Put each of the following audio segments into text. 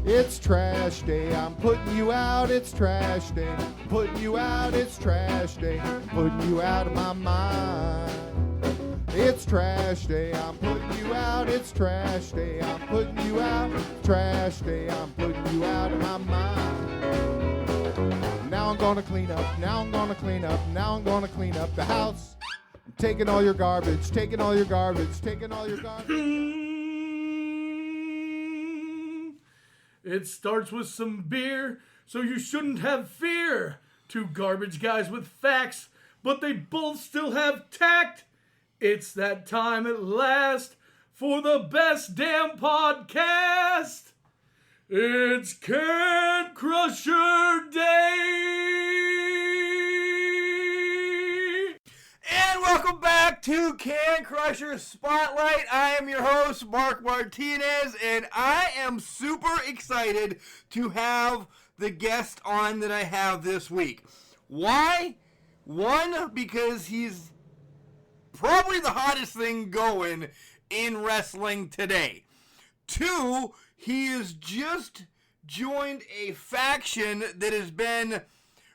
It's trash day, I'm putting you out, it's trash day. Putting you out, it's trash day. Putting you out of my mind. It's trash day, I'm putting you out, it's trash day. I'm putting you out, trash day, I'm putting you out of my mind. Now I'm gonna clean up, now I'm gonna clean up, now I'm gonna clean up the house. I'm taking all your garbage, taking all your garbage, taking all your garbage. It starts with some beer, so you shouldn't have fear. Two garbage guys with facts, but they both still have tact. It's that time at last for the best damn podcast. It's Can Crusher Day. And welcome back to Can Crusher Spotlight. I am your host, Mark Martinez, and I am super excited to have the guest on that I have this week. Why? One, because he's probably the hottest thing going in wrestling today. Two, he has just joined a faction that has been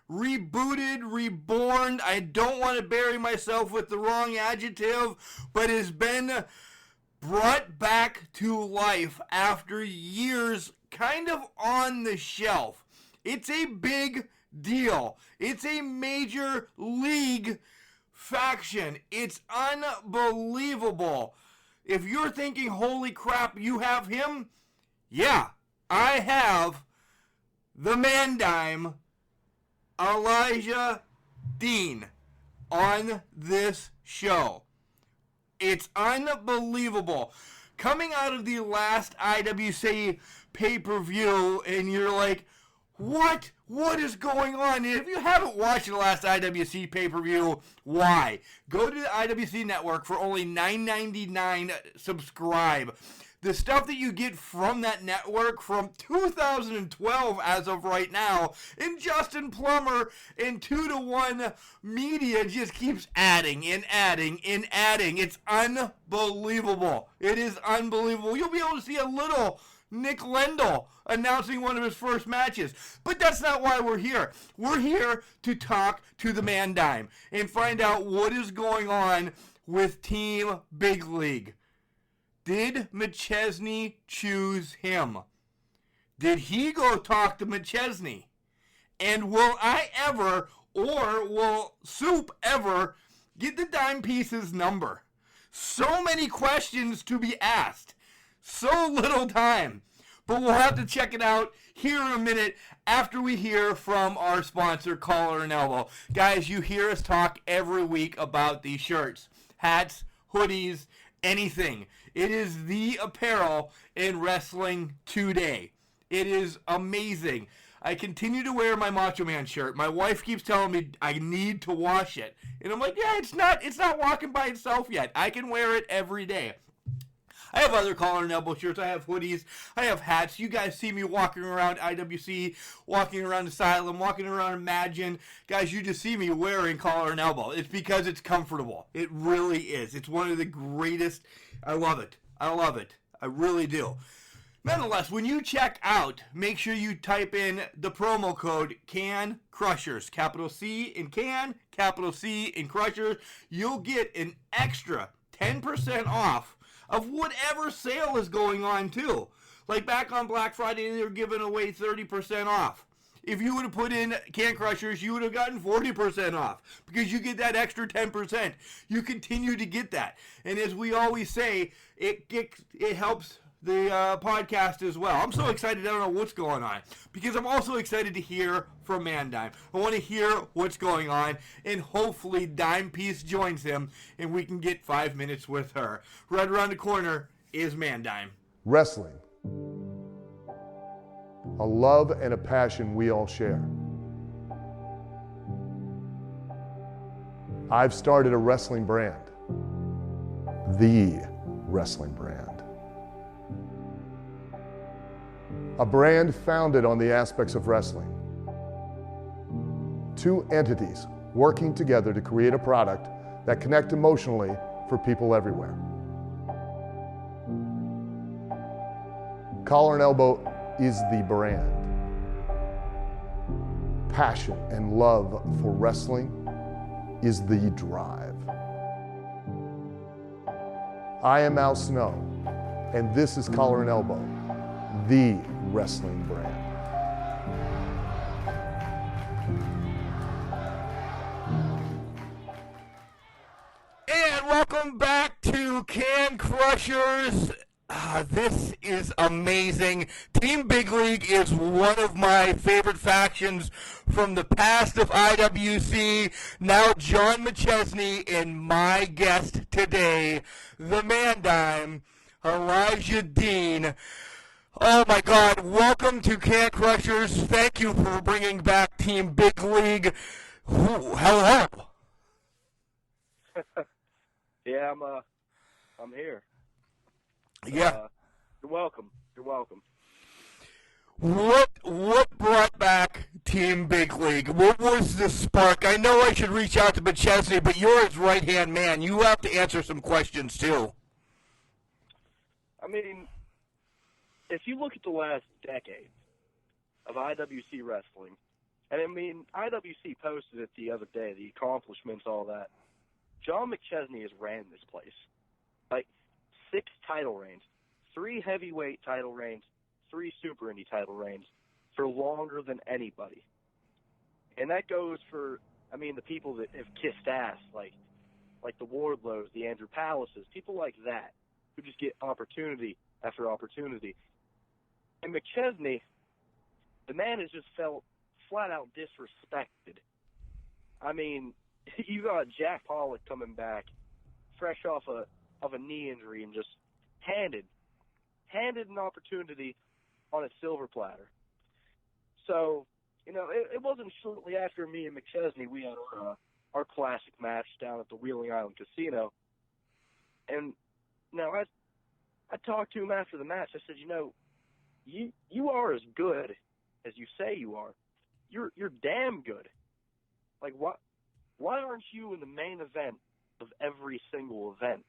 rebooted, reborn. I don't want to bury myself with the wrong adjective, but has been brought back to life after years kind of on the shelf. It's a big deal. It's a major league faction. It's unbelievable. If you're thinking, holy crap, you have him? Yeah, I have the Man-Dime, Elijah Dean, on this show. It's unbelievable. Coming out of the last IWC pay-per-view, and you're like, what? What is going on? And if you haven't watched the last IWC pay-per-view, why? Go to the IWC network for only $9.99. Subscribe. The stuff that you get from that network from 2012 as of right now, and Justin Plummer and 2-to-1 Media just keeps adding and adding and adding. It's unbelievable. It is unbelievable. You'll be able to see a little Nick Lendl announcing one of his first matches. But that's not why we're here. We're here to talk to the Man-Dime and find out what is going on with Team Big League. Did McChesney choose him? Did he go talk to McChesney? And will I ever, or will Soup ever, get the Dime Piece's number? So many questions to be asked. So little time. But we'll have to check it out here in a minute after we hear from our sponsor, Collar and Elbow. Guys, you hear us talk every week about these shirts, hats, hoodies, anything. It is the apparel in wrestling today. It is amazing. I continue to wear my Macho Man shirt. My wife keeps telling me I need to wash it. And I'm like, yeah, it's not walking by itself yet. I can wear it every day. I have other Collar and Elbow shirts. I have hoodies. I have hats. You guys see me walking around IWC, walking around Asylum, walking around Imagine. Guys, you just see me wearing Collar and Elbow. It's because it's comfortable. It really is. It's one of the greatest. I love it. I love it. I really do. Nonetheless, when you check out, make sure you type in the promo code CAN Crushers. Capital C in CAN, capital C in Crushers. You'll get an extra 10% off of whatever sale is going on too. Like back on Black Friday, they were giving away 30% off. If you would have put in Can Crushers, you would have gotten 40% off because you get that extra 10%. You continue to get that. And as we always say, it helps the podcast as well. I'm so excited, I don't know what's going on because I'm also excited to hear from Man-Dime. I want to hear what's going on, and hopefully Dime Piece joins him and we can get 5 minutes with her. Right around the corner is Man-Dime. Wrestling. A love and a passion we all share. I've started a wrestling brand. The wrestling brand. A brand founded on the aspects of wrestling. Two entities working together to create a product that connect emotionally for people everywhere. Collar and Elbow is the brand. Passion and love for wrestling is the drive. I am Al Snow, and this is Collar and Elbow, the wrestling brand. And welcome back to Can Crushers. This is amazing. Team Big League is one of my favorite factions from the past of IWC. Now John McChesney and my guest today, the Man Dime, Elijah Dean. Oh my God, welcome to Can Crushers. Thank you for bringing back Team Big League. Ooh, hello. Yeah, I'm here. Yeah. You're welcome. You're welcome. What brought back Team Big League? What was the spark? I know I should reach out to McChesney, but you're his right-hand man. You have to answer some questions, too. I mean, if you look at the last decade of IWC wrestling, and I mean, IWC posted it the other day, the accomplishments, all that. John McChesney has ran this place. Like, 6 title reigns, 3 heavyweight title reigns, 3 super indie title reigns for longer than anybody. And that goes for, I mean, the people that have kissed ass, like the Wardlows, the Andrew Palaces, people like that, who just get opportunity after opportunity. And McChesney, the man has just felt flat out disrespected. I mean, you got Jack Pollock coming back, fresh off of a knee injury, and just handed an opportunity on a silver platter. So, you know, it wasn't shortly after me and McChesney, we had our classic match down at the Wheeling Island Casino. And, you know, I talked to him after the match. I said, you know, you are as good as you say you are. You're damn good. Like, why aren't you in the main event of every single event?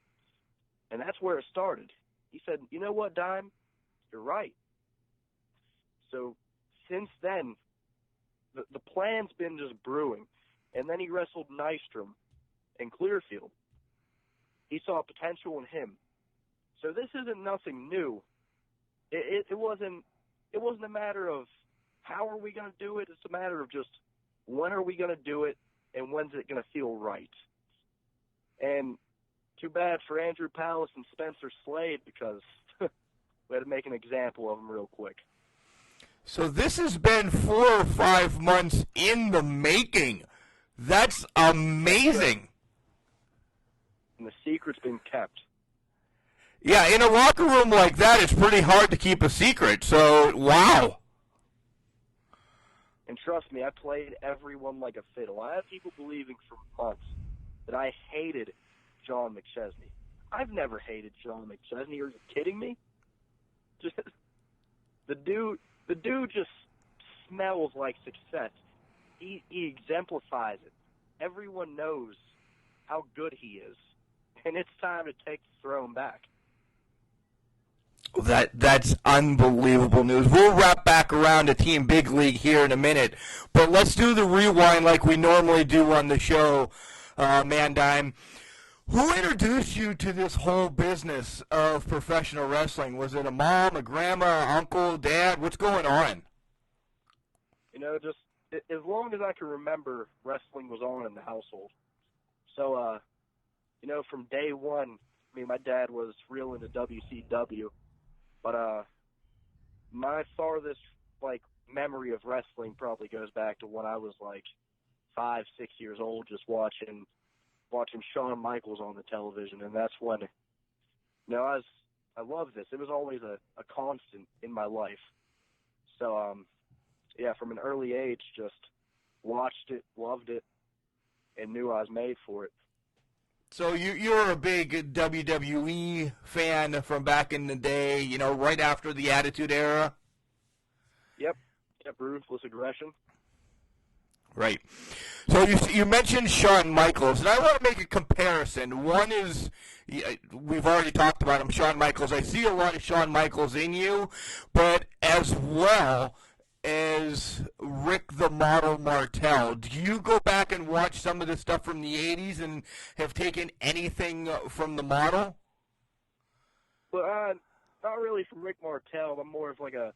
And that's where it started. He said, you know what, Dime? You're right. So since then, the plan's been just brewing. And then he wrestled Nystrom in Clearfield. He saw potential in him. So this isn't nothing new. It wasn't a matter of how are we going to do it. It's a matter of just when are we going to do it and when's it going to feel right. And too bad for Andrew Palace and Spencer Slade, because we had to make an example of them real quick. So this has been 4 or 5 months in the making. That's amazing. And the secret's been kept. Yeah, in a locker room like that, it's pretty hard to keep a secret. So, wow. And trust me, I played everyone like a fiddle. I have people believing for months that I hated John McChesney. I've never hated John McChesney. Are you kidding me? Just the dude just smells like success. He exemplifies it. Everyone knows how good he is, and it's time to take the throne back. That's unbelievable news. We'll wrap back around to Team Big League here in a minute, but let's do the rewind like we normally do on the show, Man Dime. Who introduced you to this whole business of professional wrestling? Was it a mom, a grandma, uncle, dad? What's going on? You know, just as long as I can remember, wrestling was on in the household. So, you know, from day one, I mean, my dad was real into WCW, but my farthest, like, memory of wrestling probably goes back to when I was, like, 5, 6 years old, just watching Shawn Michaels on the television, and that's when, you know, I loved this. It was always a constant in my life. So, yeah, from an early age, just watched it, loved it, and knew I was made for it. So you're a big WWE fan from back in the day, you know, right after the Attitude Era? Yep, ruthless aggression. Right. So you mentioned Shawn Michaels, and I want to make a comparison. One is, we've already talked about him, Shawn Michaels. I see a lot of Shawn Michaels in you, but as well as Rick the Model Martel. Do you go back and watch some of the stuff from the 80s and have taken anything from the model? Well, not really from Rick Martel. I'm more of like a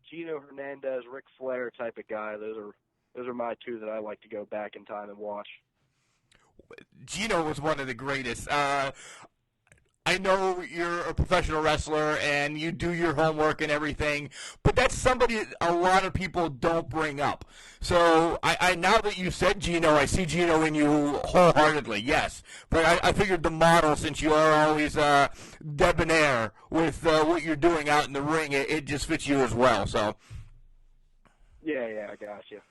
Gino Hernandez, Ric Flair type of guy. Those are my two that I like to go back in time and watch. Gino was one of the greatest. I know you're a professional wrestler and you do your homework and everything, but that's somebody a lot of people don't bring up. So I now that you said Gino, I see Gino in you wholeheartedly, yes. But I figured the model, since you are always debonair with what you're doing out in the ring, it just fits you as well. So yeah, I got you.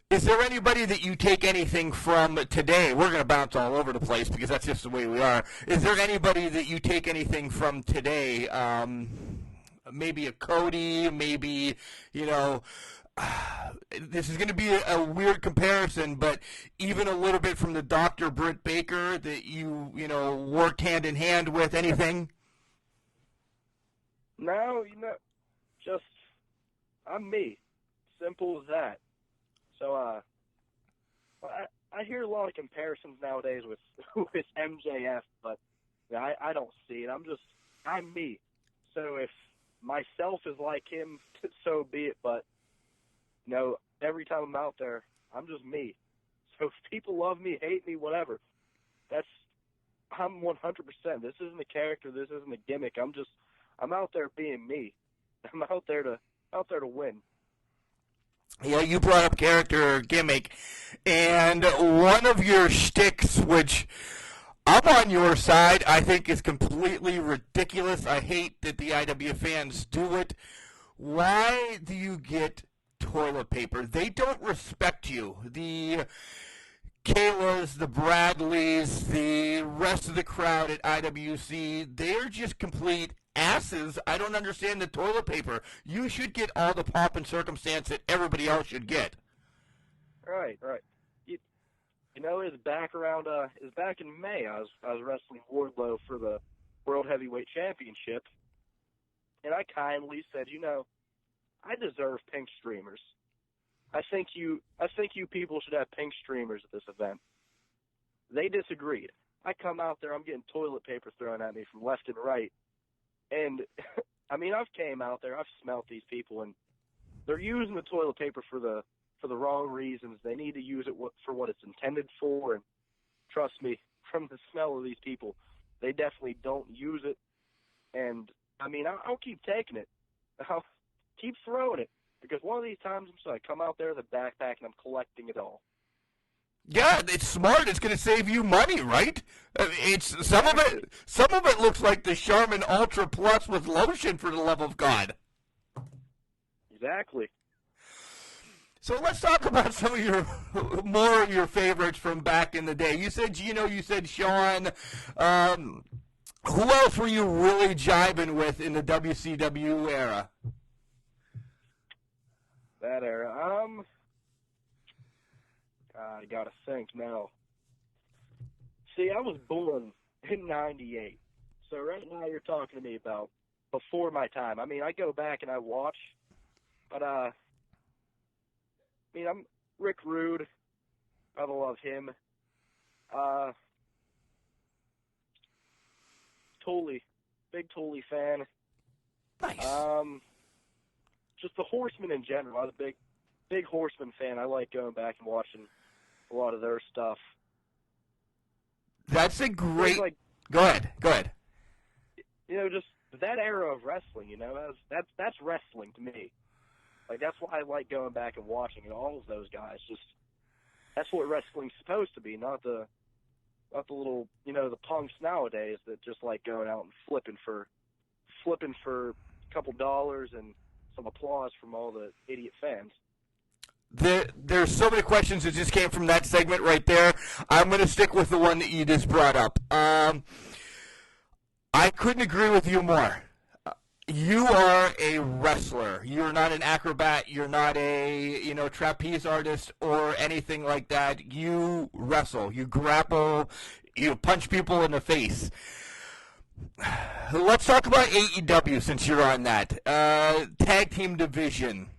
Is there anybody that you take anything from today? We're going to bounce all over the place because that's just the way we are. Is there anybody that you take anything from today? Maybe a Cody, maybe, this is going to be a weird comparison, but even a little bit from the Dr. Britt Baker that you worked hand in hand with, anything? No, just, I'm me. Simple as that. So, I hear a lot of comparisons nowadays with with MJF, but I don't see it. I'm me. So if myself is like him, so be it. But, every time I'm out there, I'm just me. So if people love me, hate me, whatever, I'm 100%. This isn't a character. This isn't a gimmick. I'm out there being me. I'm out there to win. Yeah, you brought up character or gimmick, and one of your shticks, which I'm on your side, I think is completely ridiculous. I hate that the IW fans do it. Why do you get toilet paper? They don't respect you. The Kaylas, the Bradleys, the rest of the crowd at IWC, they're just complete asses. I don't understand the toilet paper. You should get all the pomp and circumstance that everybody else should get. Right. It was back in May. I was wrestling Wardlow for the World Heavyweight Championship, and I kindly said, I deserve pink streamers. I think you people should have pink streamers at this event. They disagreed. I come out there, I'm getting toilet paper thrown at me from left and right. And, I've came out there, I've smelt these people, and they're using the toilet paper for the wrong reasons. They need to use it for what it's intended for, and trust me, from the smell of these people, they definitely don't use it. And, I'll keep taking it. I'll keep throwing it, because one of these times I come out there with a backpack and I'm collecting it all. Yeah, it's smart. It's going to save you money, right? It's some of it looks like the Charmin Ultra Plus with lotion, for the love of God. Exactly. So let's talk about some of more of your favorites from back in the day. You said Gino, you said Shawn. Who else were you really jibing with in the WCW era? That era, I gotta think now. See, I was born in '98, so right now you're talking to me about before my time. I go back and I watch, but I'm Rick Rude. I love him. Tully, big Tully fan. Nice. Just the Horsemen in general. I was a big Horseman fan. I like going back and watching a lot of their stuff. That's a great. Go ahead. Just that era of wrestling. That's wrestling to me. That's why I like going back and watching all of those guys. Just that's what wrestling's supposed to be, not the little the punks nowadays that just like going out and flipping for a couple dollars and some applause from all the idiot fans. There's so many questions that just came from that segment right there. I'm going to stick with the one that you just brought up. I couldn't agree with you more. You are a wrestler. You're not an acrobat. You're not a, trapeze artist or anything like that. You wrestle. You grapple. You punch people in the face. Let's talk about AEW since you're on that. Tag team division.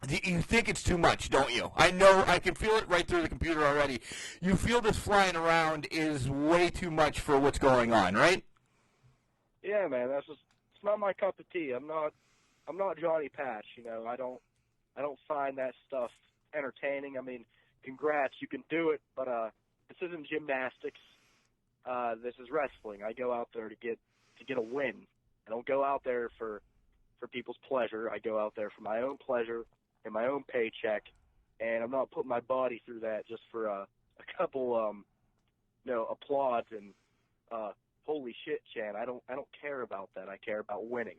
You think it's too much, don't you? I know. I can feel it right through the computer already. You feel this flying around is way too much for what's going on, right? Yeah, man. It's not my cup of tea. I'm not Johnny Patch. I don't find that stuff entertaining. I mean, congrats, you can do it, but this isn't gymnastics. This is wrestling. I go out there to get a win. I don't go out there for people's pleasure. I go out there for my own pleasure and my own paycheck, and I'm not putting my body through that just for a couple applauds and holy shit, Chan. I don't care about that. I care about winning.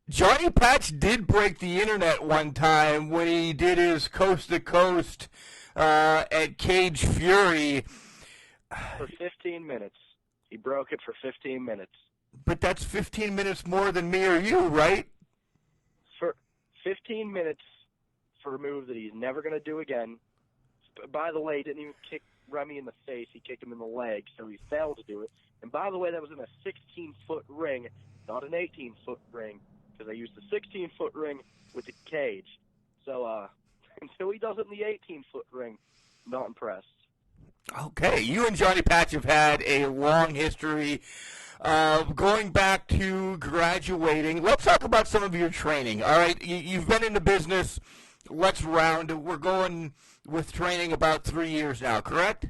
Johnny Patch did break the internet one time when he did his coast to coast at Cage Fury. For 15 minutes. He broke it for 15 minutes. But that's 15 minutes more than me or you, right? For 15 minutes for a move that he's never going to do again. By the way, he didn't even kick Remy in the face. He kicked him in the leg, so he failed to do it. And by the way, that was in a 16-foot ring, not an 18-foot ring, because they used the 16-foot ring with the cage. So until he does it in the 18-foot ring, I'm not impressed. Okay, you and Johnny Patch have had a long history. Going back to graduating, let's talk about some of your training. All right, you've been in the business. Let's round. We're going with training about 3 years now, correct?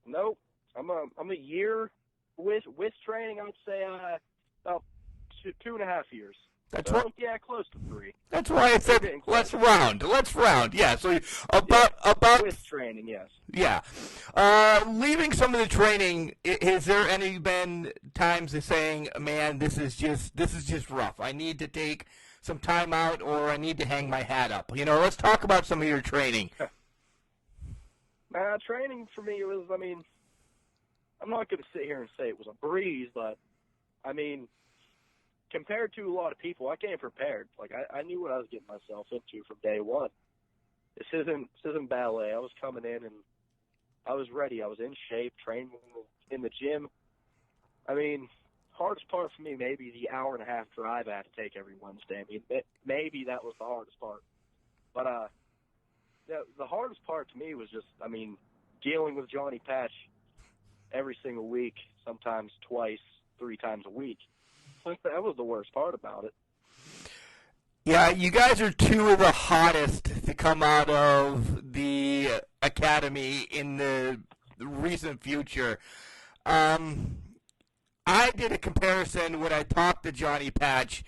Nope. I'm a year with training. I would say about 2.5 years. That's so, right. Yeah, close to 3. That's why I said let's round. Let's round. Yeah. So about with training, yes. Yeah. Leaving some of the training, has there any been times of saying, man, this is just rough. I need to take some time out, or I need to hang my hat up. Let's talk about some of your training. Training for me was, I'm not going to sit here and say it was a breeze, but, compared to a lot of people, I came prepared. Like, I knew what I was getting myself into from day one. This isn't ballet. I was coming in and I was ready. I was in shape, training in the gym. Hardest part for me, maybe the hour-and-a-half drive I had to take every Wednesday. Maybe that was the hardest part. But the hardest part to me was just, dealing with Johnny Patch every single week, sometimes twice, 3 times a week. That was the worst part about it. Yeah, you guys are two of the hottest to come out of the academy in the recent future. I did a comparison when I talked to Johnny Patch,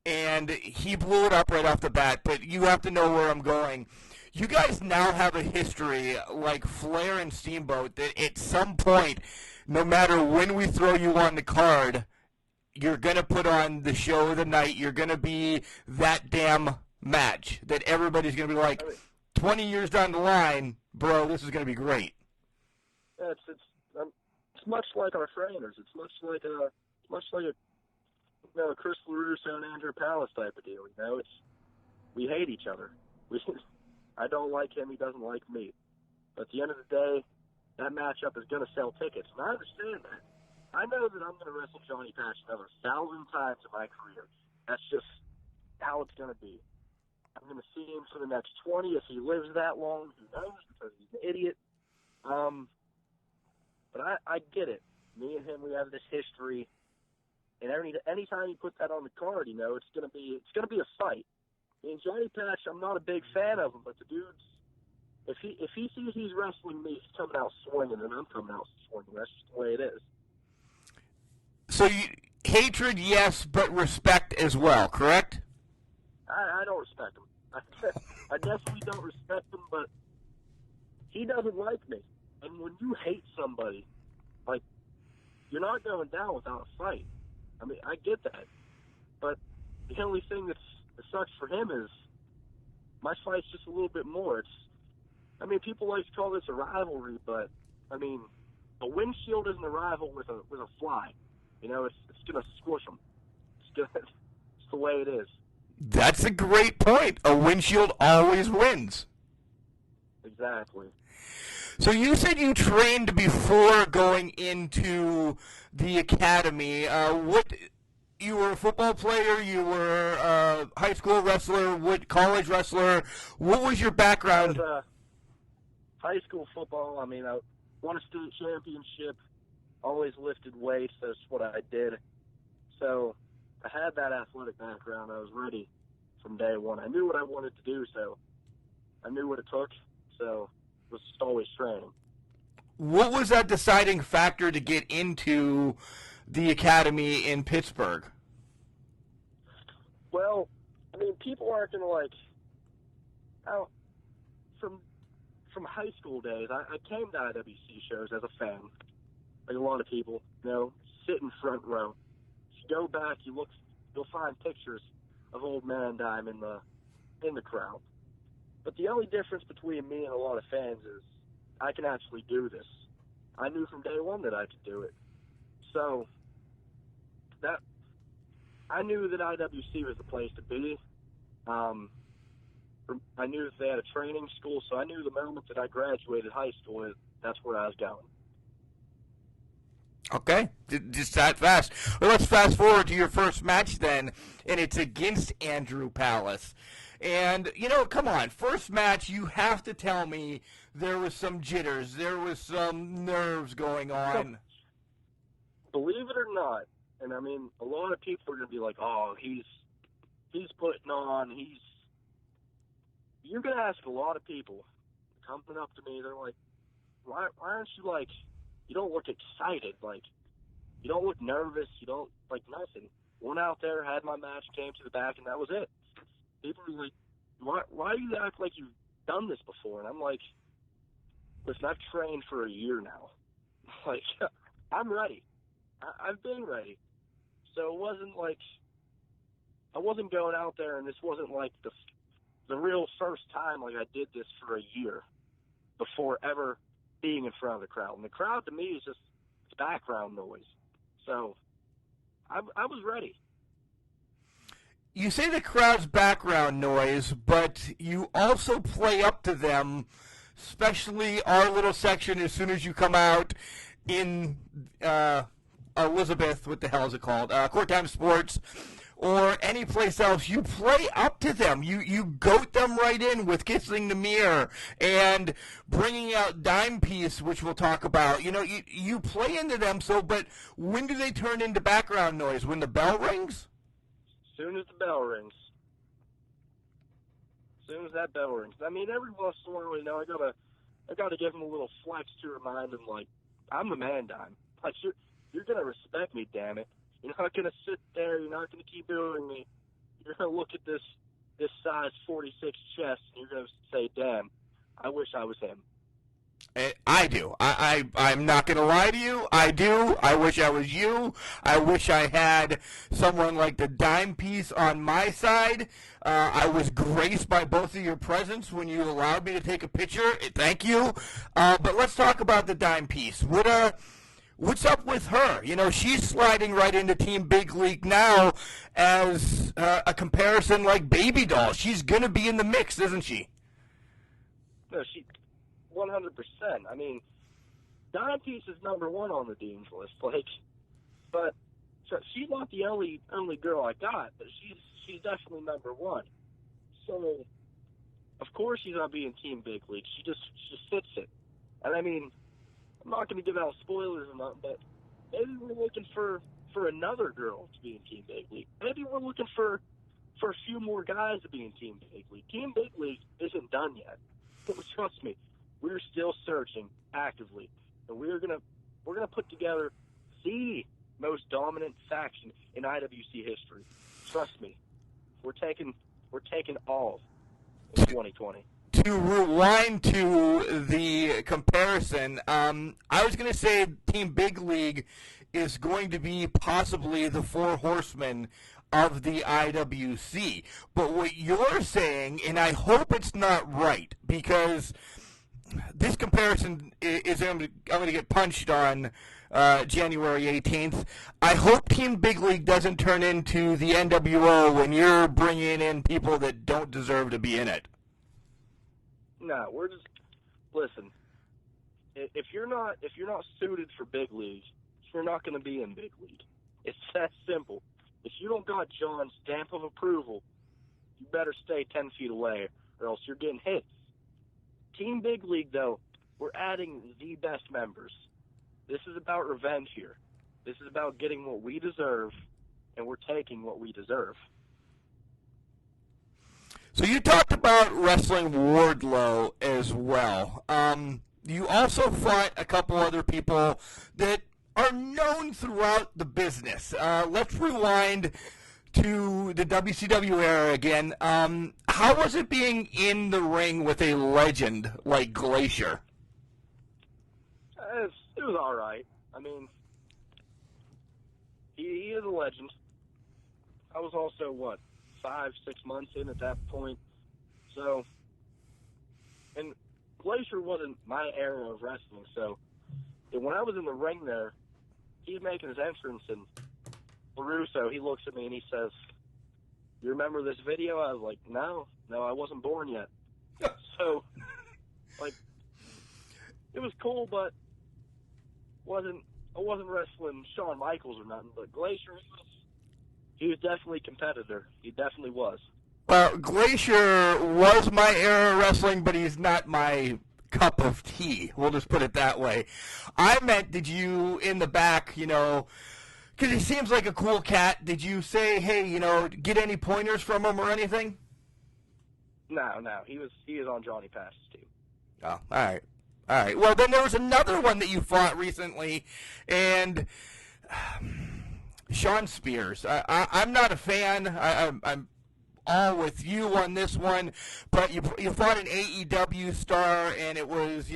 and he blew it up right off the bat, but you have to know where I'm going. You guys now have a history like Flair and Steamboat that at some point, no matter when we throw you on the card, you're going to put on the show of the night. You're going to be that damn match that everybody's going to be like, 20 years down the line, bro, this is going to be great. Yeah, it's much like our trainers. It's much like a Chris LaRusso and Andrew Palace type of deal. We hate each other. I don't like him. He doesn't like me. But at the end of the day, that matchup is going to sell tickets, and I understand that. I know that I'm going to wrestle Johnny Patch another 1,000 times in my career. That's just how it's going to be. I'm going to see him for the next 20 if he lives that long. Who knows? Because he's an idiot. But I get it. Me and him, we have this history, and anytime you put that on the card, it's going to be a fight. Johnny Patch, I'm not a big fan of him, but the dude's if he sees he's wrestling me, he's coming out swinging, and I'm coming out swinging. That's just the way it is. So hatred, yes, but respect as well, correct? I don't respect him. I definitely don't respect him, but he doesn't like me. And when you hate somebody, you're not going down without a fight. I get that. But the only thing that sucks for him is my fight's just a little bit more. People like to call this a rivalry, but, a windshield isn't a rival with a fly. It's going to squish him. way it is. That's a great point. A windshield always wins. Exactly. So you said you trained before going into the academy. You were a football player, you were a high school wrestler, college wrestler. What was your background? I was, high school football. I mean, I won a state championship, always lifted weights. That's what I did. So I had that athletic background. I was ready from day one. I knew what I wanted to do, so I knew what it took. So it was just always training. What was that deciding factor to get into the academy in Pittsburgh? Well, I mean, people aren't going to from high school days, I came to IWC shows as a fan, like a lot of people, sit in front row. If you go back, you'll find pictures of Old Man Dime in the crowd. But the only difference between me and a lot of fans is I can actually do this. I knew from day one that I could do it. So that I knew that IWC was the place to be. I knew that they had a training school, so I knew the moment that I graduated high school, that's where I was going. Okay, just that fast. Well, let's fast forward to your first match then, and it's against Andrew Palace. And, come on, first match, you have to tell me there was some jitters, there was some nerves going on. Believe it or not, and I mean, a lot of people are going to be like, oh, he's putting on, you're going to ask a lot of people coming up to me, they're like, why aren't you you don't look excited, you don't look nervous, you don't, nothing. Went out there, had my match, came to the back, and that was it. People are like, why do you act like you've done this before? And I'm like, listen, I've trained for a year now. I'm ready. I've been ready. So it wasn't I wasn't going out there, and this wasn't the real first time I did this for a year before ever being in front of the crowd. And the crowd to me is just it's background noise. So I was ready. You say the crowd's background noise, but you also play up to them, especially our little section as soon as you come out in Elizabeth, what the hell is it called? Court Time Sports, or any place else. You play up to them. You goat them right in with kissing the mirror and bringing out Dime Piece, which we'll talk about. You play into them. So, but when do they turn into background noise? When the bell rings? As soon as the bell rings. As soon as that bell rings. I mean, every once in a while, I gotta give them a little flex to remind them, I'm the man, Dime. You're gonna respect me, damn it. You're not gonna sit there. You're not gonna keep booing me. You're gonna look at this size 46 chest, and you're gonna say, damn, I wish I was him. I do. I'm not going to lie to you. I do. I wish I was you. I wish I had someone like the Dime Piece on my side. I was graced by both of your presence when you allowed me to take a picture. Thank you. But let's talk about the Dime Piece. What's up with her? She's sliding right into Team Big League now as a comparison like Baby Doll. She's going to be in the mix, isn't she? No, 100%. I mean, Dime Piece is number one on the Dean's list. But so she's not the only girl I got, but she's definitely number one. So, of course she's not being Team Big League. She just fits it. And I mean, I'm not going to give out spoilers or nothing, but maybe we're looking for another girl to be in Team Big League. Maybe we're looking for a few more guys to be in Team Big League. Team Big League isn't done yet. But trust me, we're still searching actively, and we're gonna put together the most dominant faction in IWC history. Trust me, we're taking all in 2020. To rewind to the comparison, I was going to say Team Big League is going to be possibly the Four Horsemen of the IWC. But what you're saying, and I hope it's not right, because this comparison is I'm going to get punched on January 18th. I hope Team Big League doesn't turn into the NWO when you're bringing in people that don't deserve to be in it. No, we're just listen. If you're not suited for big league, you're not going to be in big league. It's that simple. If you don't got John's stamp of approval, you better stay 10 feet away, or else you're getting hits. Team Big League, though, we're adding the best members. This is about revenge here. This is about getting what we deserve, and we're taking what we deserve. So you talked about wrestling Wardlow as well. You also fought a couple other people that are known throughout the business. Let's rewind to the WCW era again. How was it being in the ring with a legend like Glacier? It was all right. I mean, he is a legend. I was also, 5-6 months in at that point. So, and Glacier wasn't my era of wrestling. So, when I was in the ring there, he's making his entrance, and LaRusso, he looks at me and he says, "You remember this video?" I was like, no, I wasn't born yet. So, it was cool, but I wasn't wrestling Shawn Michaels or nothing. But Glacier, he was definitely a competitor. He definitely was. Well, Glacier was my era of wrestling, but he's not my cup of tea. We'll just put it that way. I meant, did you, in the back, because he seems like a cool cat, did you say, hey, get any pointers from him or anything? No. He was on Johnny Pass's team. Oh, all right. All right. Well, then there was another one that you fought recently, and Sean Spears. I'm not a fan. I'm all with you on this one, but you fought an AEW star, and it was,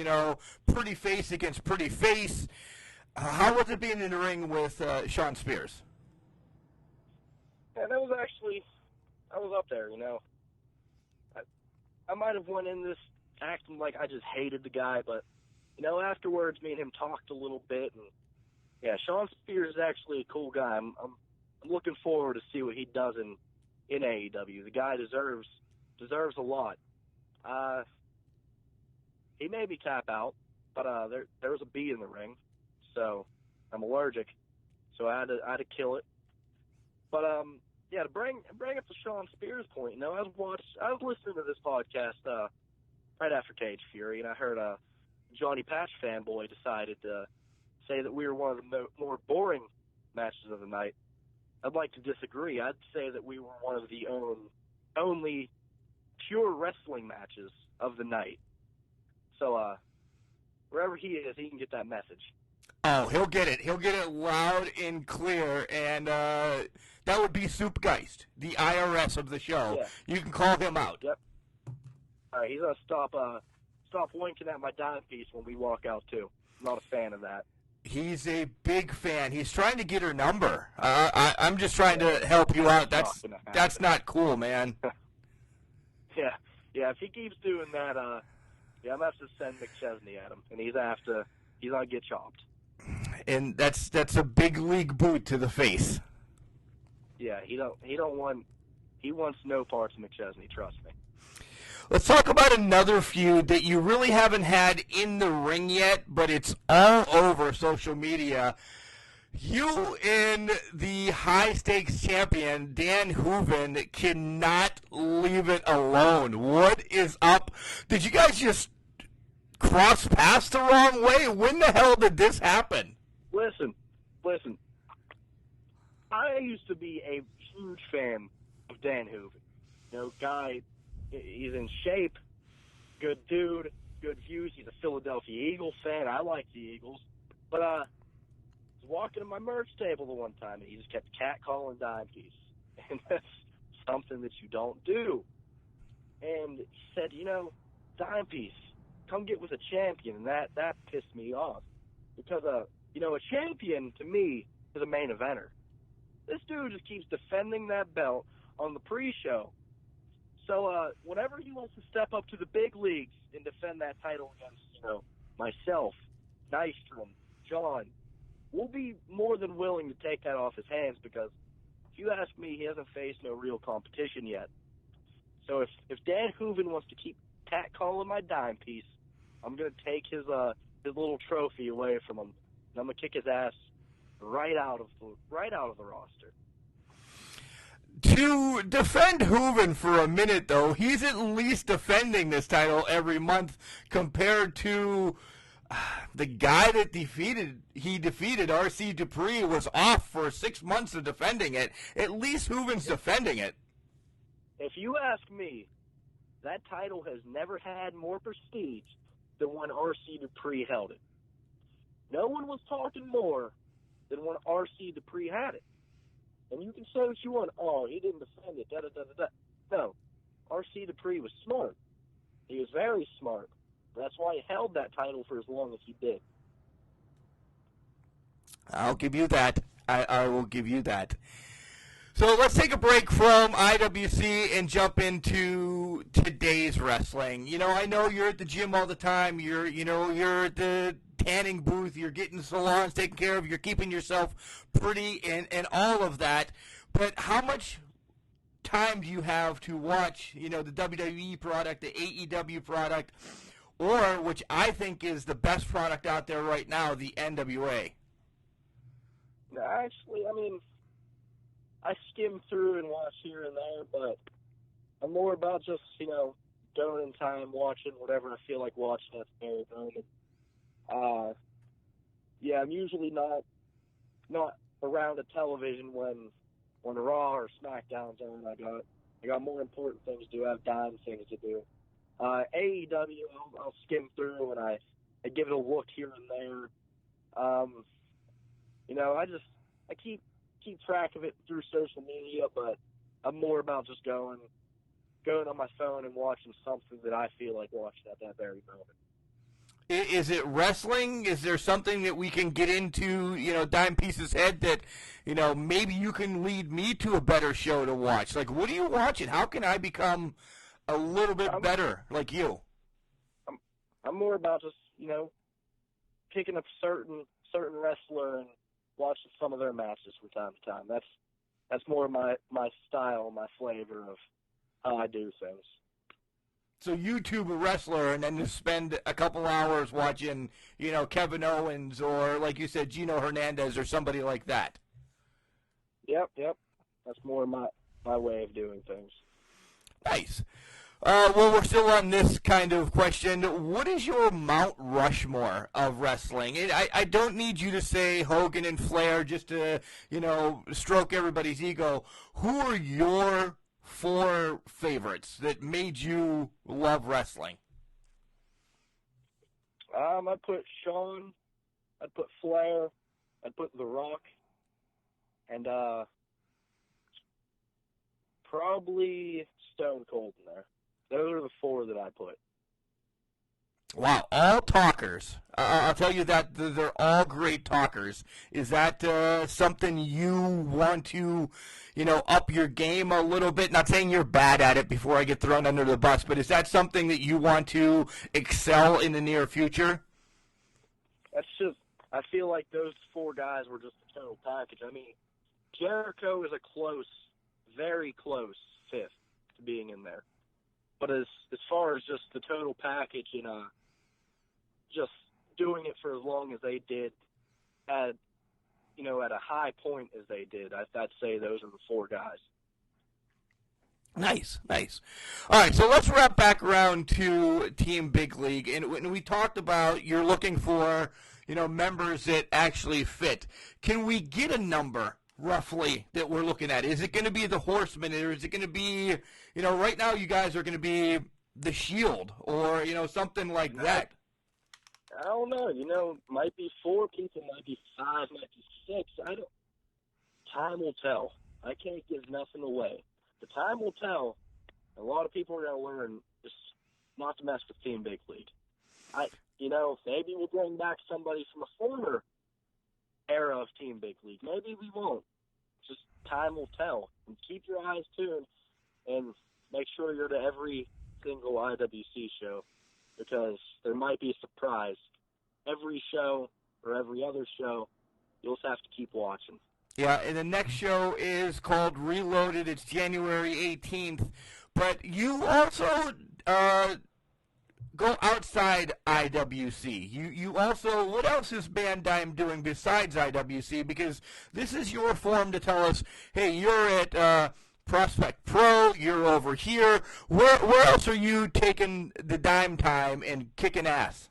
pretty face against pretty face. How was it being in the ring with Sean Spears? Yeah, that was actually, I was up there, I might have went in this acting like I just hated the guy, but, afterwards me and him talked a little bit, and, yeah, Sean Spears is actually a cool guy. I'm looking forward to see what he does in AEW. The guy deserves a lot. He made me tap out, but there was a bee in the ring, so I'm allergic, so I had to kill it. But yeah, to bring up the Sean Spears point, I was listening to this podcast right after Cage Fury, and I heard Johnny Patch fanboy decided to say that we were one of the more boring matches of the night. I'd like to disagree. I'd say that we were one of the only pure wrestling matches of the night. So, wherever he is, he can get that message. Oh, he'll get it. He'll get it loud and clear, and that would be Soupgeist, the IRS of the show. Yeah. You can call him out. Yep. All right, he's going to stop winking at my dime piece when we walk out, too. I'm not a fan of that. He's a big fan. He's trying to get her number. I'm just trying to help you out. That's not cool, man. Yeah. If he keeps doing that, I'm gonna have to send McChesney at him, and he's gonna get chopped. And that's a big league boot to the face. Yeah, he wants no parts of McChesney. Trust me. Let's talk about another feud that you really haven't had in the ring yet, but it's all over social media. You and the high-stakes champion, Dan Hooven, cannot leave it alone. What is up? Did you guys just cross paths the wrong way? When the hell did this happen? Listen. I used to be a huge fan of Dan Hooven. Guy, he's in shape, good dude, good views. He's a Philadelphia Eagles fan. I like the Eagles. But I was walking to my merch table the one time, and he just kept catcalling Dime Piece. And that's something that you don't do. And he said, Dime Piece, come get with a champion. And that pissed me off. Because, a champion, to me, is a main eventer. This dude just keeps defending that belt on the pre-show. So whenever he wants to step up to the big leagues and defend that title against, myself, Nystrom, John, we'll be more than willing to take that off his hands because, if you ask me, he hasn't faced no real competition yet. So if Dan Hooven wants to keep catcalling my dime piece, I'm going to take his little trophy away from him, and I'm going to kick his ass right out of the roster. To defend Hooven for a minute, though, he's at least defending this title every month compared to the guy that he defeated, R.C. Dupree, was off for 6 months of defending it. At least Hooven's defending it. If you ask me, that title has never had more prestige than when R.C. Dupree held it. No one was talking more than when R.C. Dupree had it. And you can say what you want. Oh, he didn't defend it. Da-da-da-da-da. No. R.C. Dupree was smart. He was very smart. That's why he held that title for as long as he did. I'll give you that. I will give you that. So let's take a break from IWC and jump into today's wrestling. You know, I know you're at the gym all the time. You're at the tanning booth. You're getting salons taken care of. You're keeping yourself pretty and all of that. But how much time do you have to watch, the WWE product, the AEW product, or, which I think is the best product out there right now, the NWA? Actually, I skim through and watch here and there, but I'm more about just, going in time, watching whatever I feel like watching at the very moment. Yeah, I'm usually not around a television when Raw or SmackDown's on. I got more important things to do. I have dime things to do. AEW, I'll skim through and I give it a look here and there. I keep track of it through social media, but I'm more about just going on my phone and watching something that I feel like watching at that very moment. Is it wrestling? Is there something that we can get into, Dime Piece's head that, maybe you can lead me to a better show to watch? Like, what are you watching? How can I become a little bit better like you? I'm more about just, picking up certain wrestler and watching some of their matches from time to time. That's more my style, my flavor of how I do things. So YouTube a wrestler and then just spend a couple hours watching, Kevin Owens or, like you said, Gino Hernandez or somebody like that. Yep. That's more my way of doing things. Nice. Well, we're still on this kind of question. What is your Mount Rushmore of wrestling? I don't need you to say Hogan and Flair just to, stroke everybody's ego. Who are your 4 favorites that made you love wrestling? I'd put Shawn, I'd put Flair, I'd put The Rock, and probably Stone Cold in there. Those are the 4 that I put. Wow, all talkers. I'll tell you that they're all great talkers. Is that something you want to, up your game a little bit? Not saying you're bad at it before I get thrown under the bus, but is that something that you want to excel in the near future? I feel like those 4 guys were just a total package. Jericho is a close, very close 5th to being in there. But as far as just the total package and just doing it for as long as they did, at a high point as they did, I'd say those are the 4 guys. Nice. All right, so let's wrap back around to Team Big League. And when we talked about you're looking for, members that actually fit, can we get a number roughly that we're looking at? Is it going to be the Horsemen, or is it going to be, right now you guys are going to be the Shield, or, something like that? I don't know. Might be 4 people, might be 5, might be 6. Time will tell. I can't give nothing away. The time will tell. A lot of people are going to learn just not to mess with Team Big League. Maybe we'll bring back somebody from a former era of Team Big League. Maybe we won't. Just time will tell. And keep your eyes tuned and make sure you're to every single IWC show, because there might be a surprise. Every show or every other show, You'll just have to keep watching. Yeah, and the next show is called Reloaded. It's January 18th. But you also go outside IWC. You also, what else is Van Dyne doing besides IWC? Because this is your forum to tell us, hey, you're at Prospect Pro, you're over here. Where else are you taking the dime time and kicking ass?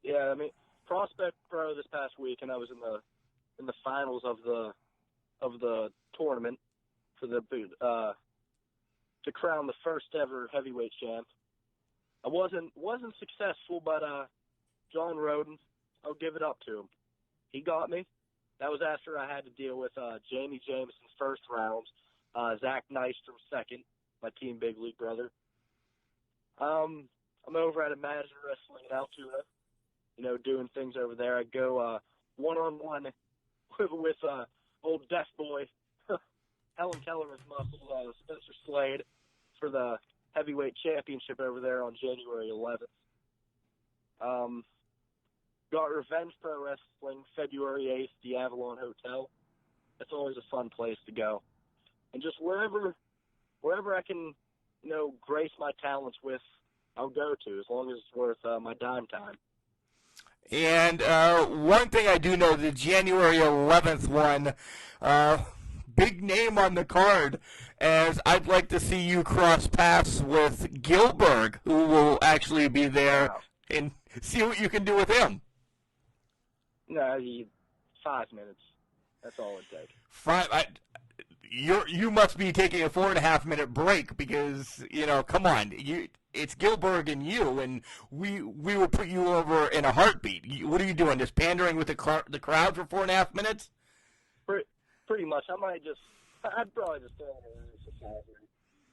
Yeah, I mean, Prospect Pro this past week, and I was in the finals of the tournament for the to crown the first ever heavyweight champ. I wasn't successful, but John Roden, I'll give it up to him. He got me. That was after I had to deal with Jamie Jameson's first round, Zach Nystrom second, my Team Big League brother. I'm over at Imagine Wrestling in Altoona, doing things over there. I go one-on-one with old Death Boy, Helen Kellerman's muscle, Spencer Slade, for the heavyweight championship over there on January 11th. Got Revenge Pro Wrestling February 8th, the Avalon Hotel. That's always a fun place to go. And just wherever I can, grace my talents with, I'll go to, as long as it's worth my dime time. And one thing I do know, the January 11th one, big name on the card, as I'd like to see you cross paths with Gilbert, who will actually be there, and see what you can do with him. No, 5 minutes. That's all it takes. You must be taking a 4.5 minute break because, come on, it's Gilbert and you, and we will put you over in a heartbeat. What are you doing, just pandering with the crowd for 4.5 minutes? Pretty much. I'd probably just throw in a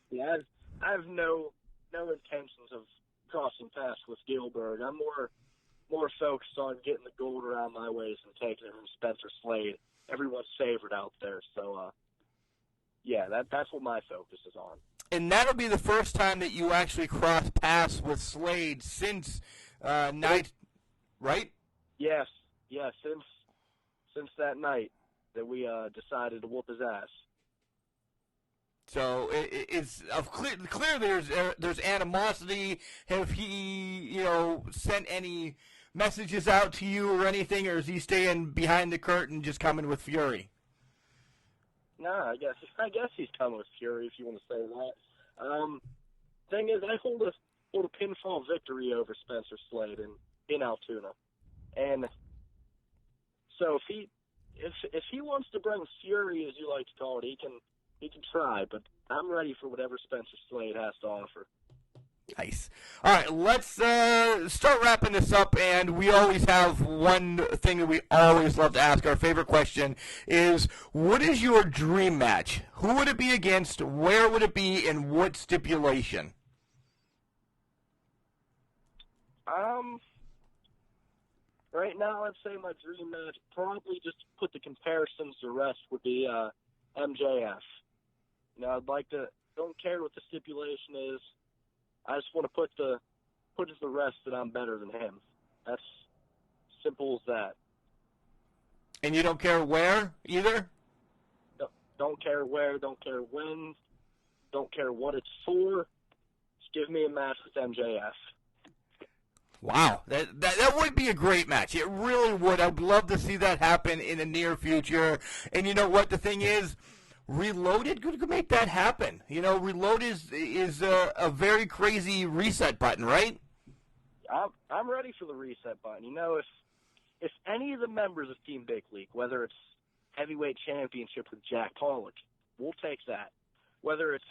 Yeah, I have no intentions of crossing paths with Gilbert. I'm more focused on getting the gold around my waist and taking it from Spencer Slade, everyone's favorite out there. So, that's what my focus is on. And that'll be the first time that you actually cross paths with Slade since night, right? Yes, since that night that we decided to whoop his ass. So it's clear there's animosity. Have he sent any messages out to you or anything, or is he staying behind the curtain just coming with fury? No, I guess he's coming with fury, if you want to say that. Thing is, I hold a pinfall victory over Spencer Slade in Altoona, and so if he wants to bring fury, as you like to call it, he can try. But I'm ready for whatever Spencer Slade has to offer. Nice. All right, let's start wrapping this up, and we always have one thing that we always love to ask. Our favorite question is, what is your dream match? Who would it be against? Where would it be? And what stipulation? Right now, I'd say my dream match, probably just to put the comparisons to rest, would be MJF. I'd like to, don't care what the stipulation is. I just want to put to the rest that I'm better than him. That's simple as that. And you don't care where either? Don't care where, don't care when, don't care what it's for. Just give me a match with MJF. Wow, that would be a great match. It really would. I'd love to see that happen in the near future. And you know what? The thing is, Reloaded could make that happen. Reload is a very crazy reset button, right? I'm ready for the reset button. If any of the members of Team Big League, whether it's heavyweight championship with Jack Pollock, we'll take that. Whether it's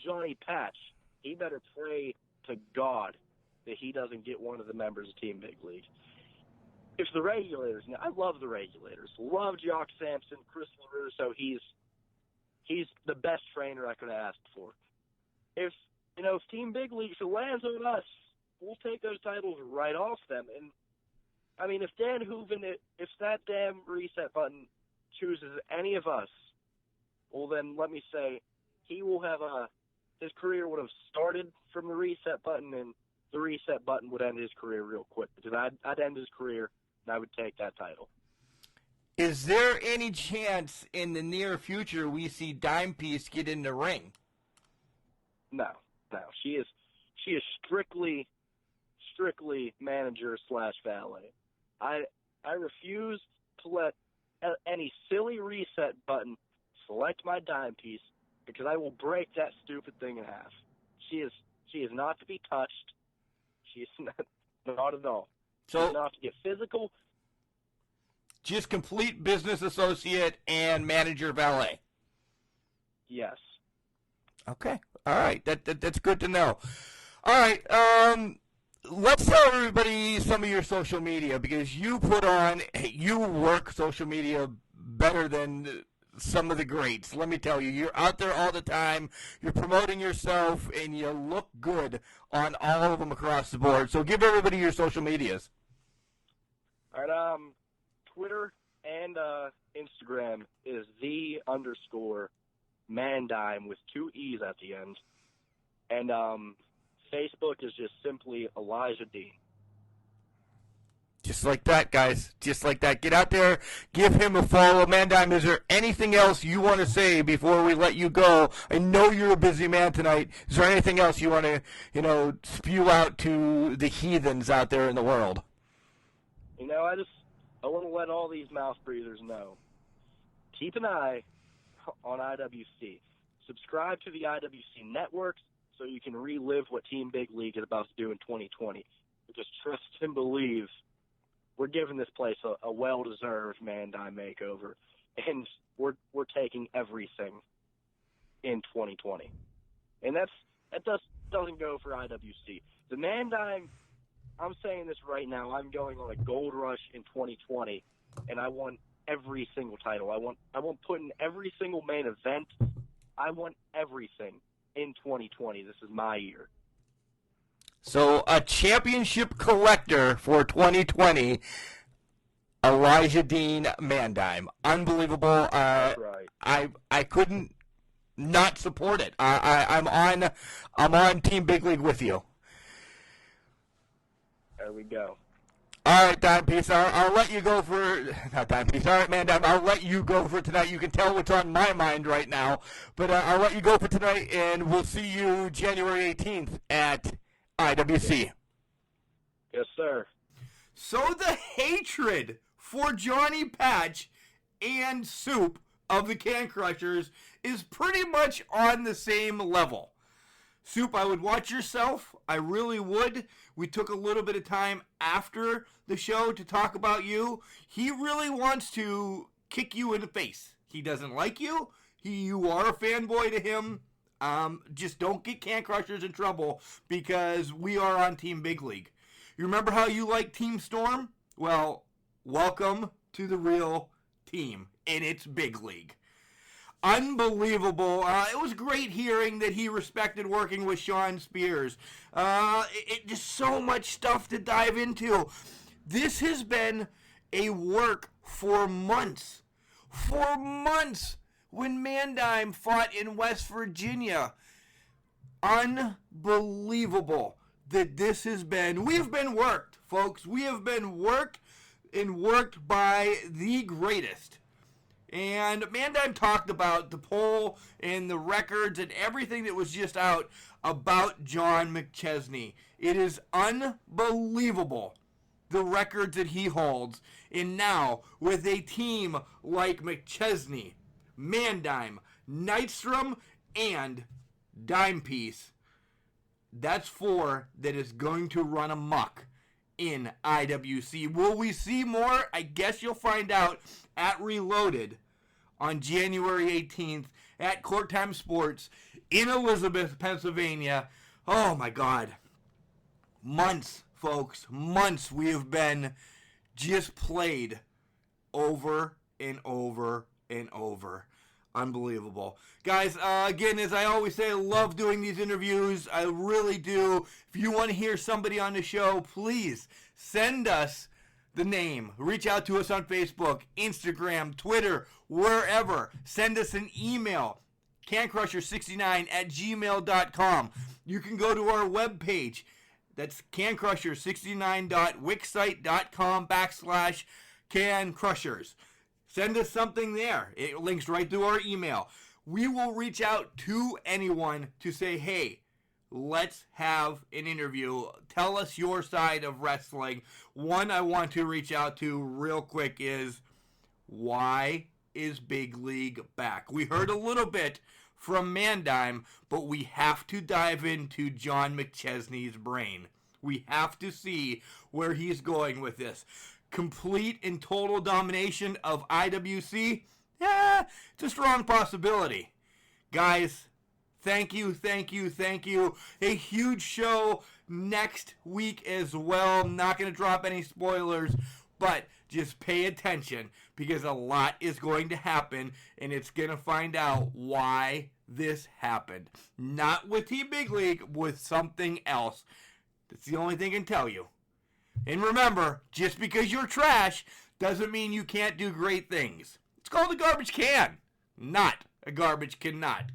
Johnny Patch, he better pray to God that he doesn't get one of the members of Team Big League. If the Regulators, I love the Regulators. Love Jock Sampson, Chris LaRusso. He's the best trainer I could have asked for. If Team Big League lands on us, we'll take those titles right off them. And I mean, if Dan Hooven, if that damn reset button chooses any of us, well then let me say, he will have his career would have started from the reset button, and the reset button would end his career real quick, because I'd end his career and I would take that title. Is there any chance in the near future we see Dime Piece get in the ring? No. She is strictly manager / valet. I refuse to let any silly reset button select my dime piece, because I will break that stupid thing in half. She is not to be touched. She is not at all. So She's not to get physical. just complete business associate and manager valet. Yes. Okay. All right. That's good to know. All right. Let's tell everybody some of your social media, because you work social media better than some of the greats. Let me tell you, you're out there all the time. You're promoting yourself, and you look good on all of them across the board. So give everybody your social medias. All right. Twitter and Instagram is _Mandime with 2 E's at the end. And Facebook is just simply Elijah Dean. Just like that, guys. Just like that. Get out there. Give him a follow. Mandime, is there anything else you want to say before we let you go? I know you're a busy man tonight. Is there anything else you want to, spew out to the heathens out there in the world? I want to let all these mouth breathers know. Keep an eye on IWC. Subscribe to the IWC networks so you can relive what Team Big League is about to do in 2020. Because trust and believe, we're giving this place a well-deserved Mandime makeover, and we're taking everything in 2020. And that doesn't go for IWC. The Mandime, I'm saying this right now, I'm going on a gold rush in 2020, and I want every single title. I want putting every single main event. I want everything in 2020. This is my year. So a championship collector for 2020, Elijah Dean Mandime. Unbelievable. That's right. I couldn't not support it. I'm on Team Big League with you. There we go. All right, Dime Piece. I'll let you go for not Dime Piece. All right, Mandime. I'll let you go for tonight. You can tell what's on my mind right now, but I'll let you go for tonight, and we'll see you January 18th at IWC. Yes, sir. So the hatred for Johnny Patch and Soup of the Can Crushers is pretty much on the same level. Soup, I would watch yourself. I really would. We took a little bit of time after the show to talk about you. He really wants to kick you in the face. He doesn't like you. You are a fanboy to him. Just don't get Can Crushers in trouble, because we are on Team Big League. You remember how you like Team Storm? Well, welcome to the real team, and it's Big League. Unbelievable. It was great hearing that he respected working with Sean Spears. It just so much stuff to dive into. This has been a work for months. For months. When Mandime fought in West Virginia. Unbelievable that this has been. We've been worked, folks. We have been worked and worked by the greatest. And Mandime talked about the poll and the records and everything that was just out about John McChesney. It is unbelievable, the records that he holds. And now, with a team like McChesney, Mandime, Nystrom, and Dime Piece, that's 4 that is going to run amok in IWC. Will we see more? I guess you'll find out at Reloaded on January 18th at Court Time Sports in Elizabeth, Pennsylvania. Oh my God. Months, folks, months we have been just played over and over and over. Unbelievable. Guys, again, as I always say, I love doing these interviews. I really do. If you want to hear somebody on the show, please send us the name. Reach out to us on Facebook, Instagram, Twitter, wherever. Send us an email, cancrusher69@gmail.com. You can go to our webpage. That's cancrusher69.wixsite.com/cancrushers. Send us something there. It links right through our email. We will reach out to anyone to say, hey, let's have an interview. Tell us your side of wrestling. One I want to reach out to real quick is, why is Big League back? We heard a little bit from Mandime, but we have to dive into John McChesney's brain. We have to see where he's going with this. Complete and total domination of IWC? Yeah, it's a strong possibility. Guys, thank you. A huge show next week as well. Not going to drop any spoilers, but just pay attention because a lot is going to happen, and it's going to find out why this happened. Not with Team Big League, with something else. That's the only thing I can tell you. And remember, just because you're trash doesn't mean you can't do great things. It's called a garbage can, not a garbage cannot.